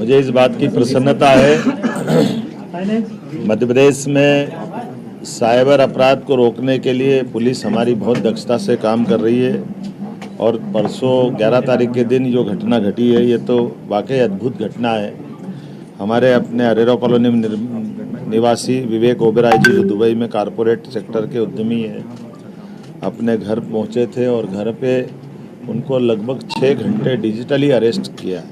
मुझे इस बात की प्रसन्नता है मध्य प्रदेश में साइबर अपराध को रोकने के लिए पुलिस हमारी बहुत दक्षता से काम कर रही है। और परसों 11 तारीख के दिन जो घटना घटी है ये तो वाकई अद्भुत घटना है। हमारे अपने अरेरा कॉलोनी में निवासी विवेक ओबेरॉय जी जो दुबई में कारपोरेट सेक्टर के उद्यमी हैं, अपने घर पहुंचे थे और घर पे उनको लगभग 6 घंटे डिजिटली अरेस्ट किया।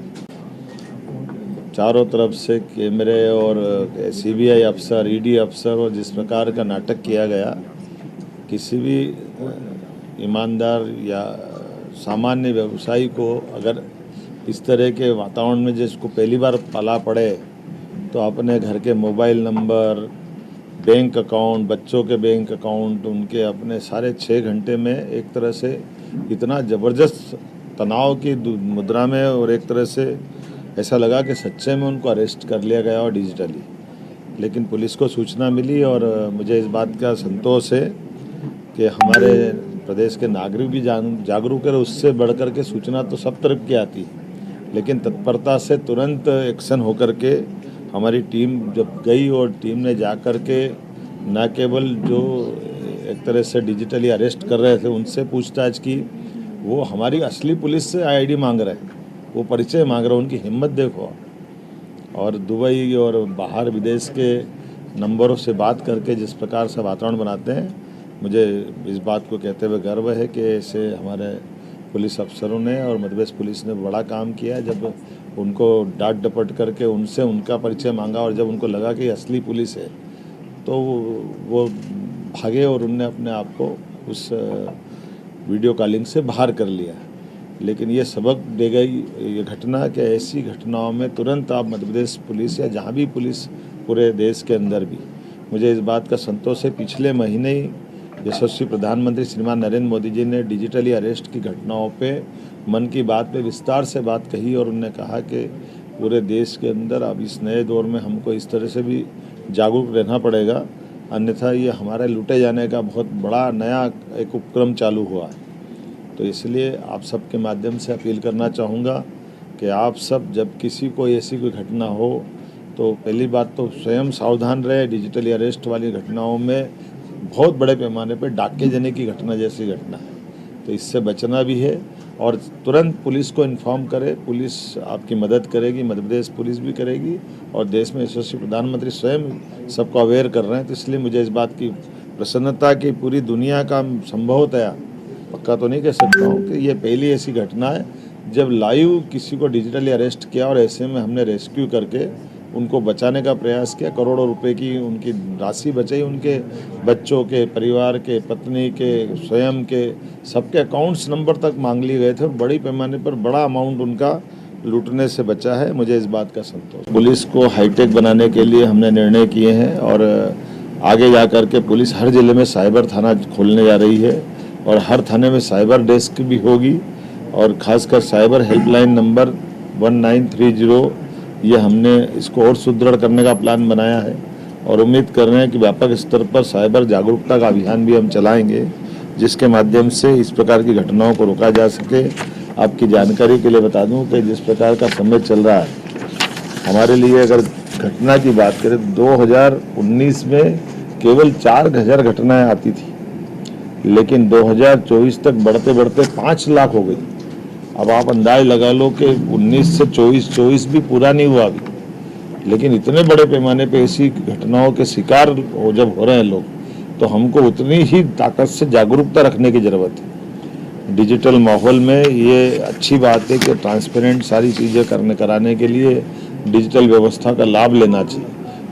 चारों तरफ से कैमरे और सीबीआई अफसर, ईडी अफसर और जिस प्रकार का नाटक किया गया, किसी भी ईमानदार या सामान्य व्यवसायी को अगर इस तरह के वातावरण में जिसको पहली बार पाला पड़े तो अपने घर के मोबाइल नंबर, बैंक अकाउंट, बच्चों के बैंक अकाउंट, उनके अपने सारे 6 घंटे में एक तरह से इतना ज़बरदस्त तनाव की मुद्रा में और एक तरह से ऐसा लगा कि सच्चे में उनको अरेस्ट कर लिया गया और डिजिटली। लेकिन पुलिस को सूचना मिली और मुझे इस बात का संतोष है कि हमारे प्रदेश के नागरिक भी जागरूक है। उससे बढ़कर के सूचना तो सब तरफ की आती है, लेकिन तत्परता से तुरंत एक्शन होकर के हमारी टीम जब गई और टीम ने जा कर के न केवल जो एक तरह से डिजिटली अरेस्ट कर रहे थे उनसे पूछताछ की, वो हमारी असली पुलिस से आईडी मांग रहे हैं, वो परिचय मांग रहे हैं। उनकी हिम्मत देखो। और दुबई और बाहर विदेश के नंबरों से बात करके जिस प्रकार से वातावरण बनाते हैं, मुझे इस बात को कहते हुए गर्व है कि ऐसे हमारे पुलिस अफसरों ने और मध्य प्रदेश पुलिस ने बड़ा काम किया। जब उनको डांट डपट करके उनसे उनका परिचय मांगा और जब उनको लगा कि असली पुलिस है तो वो भागे और उनने अपने आप को उस वीडियो कॉलिंग से बाहर कर लिया। लेकिन ये सबक दे गई ये घटना कि ऐसी घटनाओं में तुरंत आप मध्य प्रदेश पुलिस या जहाँ भी पुलिस पूरे देश के अंदर भी, मुझे इस बात का संतोष है। पिछले महीने ही यशस्वी प्रधानमंत्री श्रीमान नरेंद्र मोदी जी ने डिजिटली अरेस्ट की घटनाओं पे मन की बात पे विस्तार से बात कही और उन्होंने कहा कि पूरे देश के अंदर अब इस नए दौर में हमको इस तरह से भी जागरूक रहना पड़ेगा, अन्यथा ये हमारे लूटे जाने का बहुत बड़ा नया एक उपक्रम चालू हुआ है। तो इसलिए आप सबके माध्यम से अपील करना चाहूँगा कि आप सब जब किसी को ऐसी कोई घटना हो तो पहली बात तो स्वयं सावधान रहे। डिजिटली अरेस्ट वाली घटनाओं में बहुत बड़े पैमाने पर डाके देने की घटना जैसी घटना है, तो इससे बचना भी है और तुरंत पुलिस को इन्फॉर्म करें। पुलिस आपकी मदद करेगी, मध्य प्रदेश पुलिस भी करेगी और देश में यशस्वी प्रधानमंत्री स्वयं सबको अवेयर कर रहे हैं। तो इसलिए मुझे इस बात की प्रसन्नता की पूरी दुनिया का संभवतः पक्का तो नहीं कह सकता हूँ कि ये पहली ऐसी घटना है जब लाइव किसी को डिजिटली अरेस्ट किया और ऐसे में हमने रेस्क्यू करके उनको बचाने का प्रयास किया। करोड़ों रुपए की उनकी राशि बचाई, उनके बच्चों के, परिवार के, पत्नी के, स्वयं के, सबके अकाउंट्स नंबर तक मांग लिए गए थे और बड़ी पैमाने पर बड़ा अमाउंट उनका लूटने से बचा है। मुझे इस बात का संतोष। पुलिस को हाईटेक बनाने के लिए हमने निर्णय किए हैं और आगे जा कर के पुलिस हर जिले में साइबर थाना खोलने जा रही है और हर थाने में साइबर डेस्क भी होगी और खासकर साइबर हेल्पलाइन नंबर 1930 ये हमने इसको और सुदृढ़ करने का प्लान बनाया है और उम्मीद कर रहे हैं कि व्यापक स्तर पर साइबर जागरूकता का अभियान भी हम चलाएंगे, जिसके माध्यम से इस प्रकार की घटनाओं को रोका जा सके। आपकी जानकारी के लिए बता दूं कि जिस प्रकार का समय चल रहा है, हमारे लिए अगर घटना की बात करें 2019 में केवल 4000 घटनाएँ आती थी, लेकिन 2024 तक बढ़ते बढ़ते 5 लाख हो गई। अब आप अंदाज लगा लो कि 19 से 24 भी पूरा नहीं हुआ अभी, लेकिन इतने बड़े पैमाने पे ऐसी घटनाओं के शिकार जब हो रहे हैं लोग, तो हमको उतनी ही ताकत से जागरूकता रखने की ज़रूरत है। डिजिटल माहौल में ये अच्छी बात है कि ट्रांसपेरेंट सारी चीज़ें कराने के लिए डिजिटल व्यवस्था का लाभ लेना चाहिए,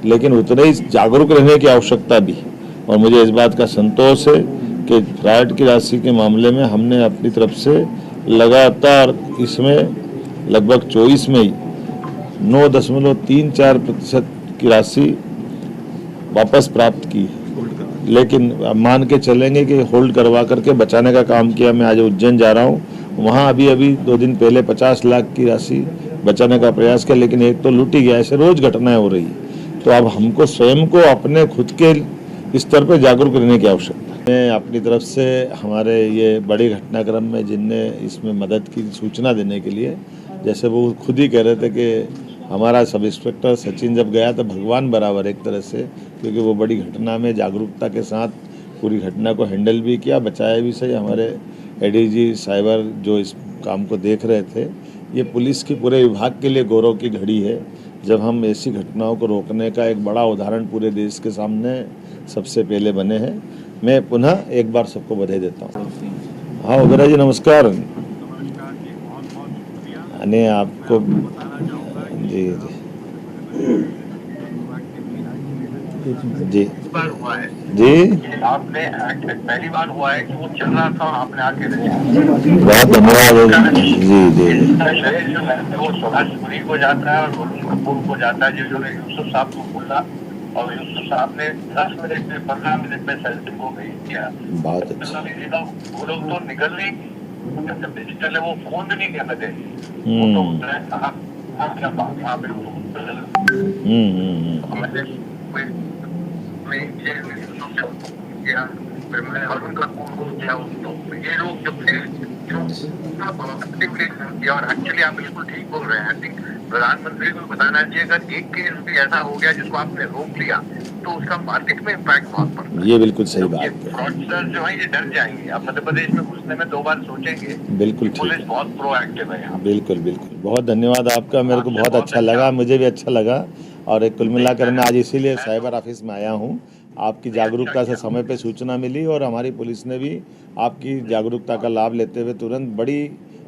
लेकिन उतने ही जागरूक रहने की आवश्यकता भी है। और मुझे इस बात का संतोष है कि फ्रॉड की राशि के मामले में हमने अपनी तरफ से लगातार इसमें लगभग 24 में ही 9.34% की राशि वापस प्राप्त की है। लेकिन मान के चलेंगे कि होल्ड करवा करके बचाने का काम किया। मैं आज उज्जैन जा रहा हूँ, वहाँ अभी 2 दिन पहले 50 लाख की राशि बचाने का प्रयास किया, लेकिन एक तो लूट ही गया। ऐसे रोज़ घटनाएं हो रही है, तो अब हमको स्वयं को अपने खुद के स्तर पर जागरूक रहने की आवश्यकता है। मैं अपनी तरफ से हमारे ये बड़ी घटनाक्रम में जिनने इसमें मदद की सूचना देने के लिए, जैसे वो खुद ही कह रहे थे कि हमारा सब इंस्पेक्टर सचिन जब गया तो भगवान बराबर एक तरह से, क्योंकि वो बड़ी घटना में जागरूकता के साथ पूरी घटना को हैंडल भी किया, बचाया भी सही। हमारे एडीजी साइबर जो इस काम को देख रहे थे, ये पुलिस की पूरे विभाग के लिए गौरव की घड़ी है जब हम ऐसी घटनाओं को रोकने का एक बड़ा उदाहरण पूरे देश के सामने सबसे पहले बने हैं। मैं पुनः एक बार सबको बधाई देता हूँ। हाँ ओबेरॉय जी नमस्कार। नहीं आपको जी जी बार हुआ है जी आपने पहली बार हुआ है कि वो चल रहा था और आपने आके बहुत धन्यवाद जी जी वो सोलापुरी को जाता है और वरुण कपूर को जाता है, जिन्होंने यूसुफ साहब को बोला और यूसुफ साहब ने 10 मिनट में 15 मिनट में सेल्फी को भेज दिया। बहुत अच्छा। वो लोग तो निकल नहीं, जब डिजिटल है वो फोन भी नहीं कर थे, वो तो क्या बात यहाँ पे ये लोग जब और एक्चुअली आप बिल्कुल ठीक बोल रहे हैं। आई थिंक प्रधानमंत्री को बताना चाहिए, अगर एक केस भी ऐसा हो गया जिसको आपने रोक लिया तो उसका मार्केट में इम्पैक्ट बहुत पड़ता है। ये बिल्कुल सही बात है। फ्रॉडस्टर जो है ये डर जाएंगे, अब मध्य प्रदेश में घुसने में 2 बार सोचेंगे। बिल्कुल पुलिस बहुत प्रोएक्टिव है यहाँ। बिल्कुल बिल्कुल, बहुत धन्यवाद आपका, मेरे को बहुत अच्छा लगा, मुझे भी अच्छा लगा। और एक कुल मिलाकर मैं आज इसीलिए साइबर ऑफिस में आया हूँ। आपकी जागरूकता से समय पे सूचना मिली और हमारी पुलिस ने भी आपकी जागरूकता का लाभ लेते हुए तुरंत बड़ी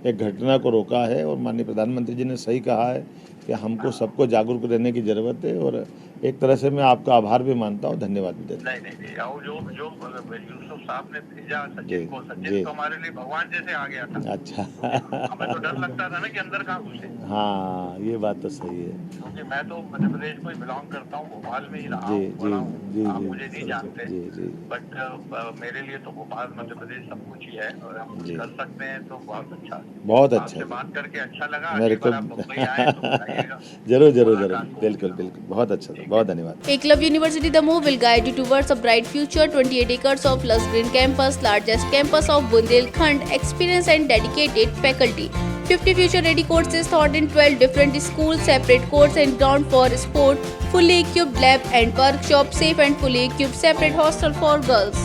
एक घटना को रोका है। और माननीय प्रधानमंत्री जी ने सही कहा है कि हमको सबको जागरूक रहने की ज़रूरत है, और एक तरह से मैं आपका आभार भी मानता हूँ, धन्यवाद भी देता हूँ। नहीं जो यूसुफ साहब ने भेजा सचिन तो हमारे लिए भगवान जैसे आ गया था। अच्छा हमें तो डर लगता था ना कि अंदर कहाँ घुसे। हाँ ये बात तो सही है, क्योंकि मैं तो मध्य प्रदेश को ही बिलोंग करता हूँ, भोपाल में ही रहा हूँ, आप मुझे नहीं जानते, बट मेरे लिए तो भोपाल मध्य प्रदेश सब कुछ ही है और हम कुछ कर सकते हैं तो बहुत अच्छा। बहुत अच्छा, आपसे बात करके अच्छा लगा। मेरे को जरूर जरूर जरूर, बिल्कुल बिल्कुल, बहुत अच्छा था, बहुत धन्यवाद। Eklavya University Damoh will guide you towards a bright future. 28 acres of lush green campus, largest campus of Bundelkhand, experienced and dedicated faculty. 50 future-ready courses taught in 12 different schools, separate courts and ground for sport, fully equipped lab and workshop, safe and fully equipped separate hostel for girls.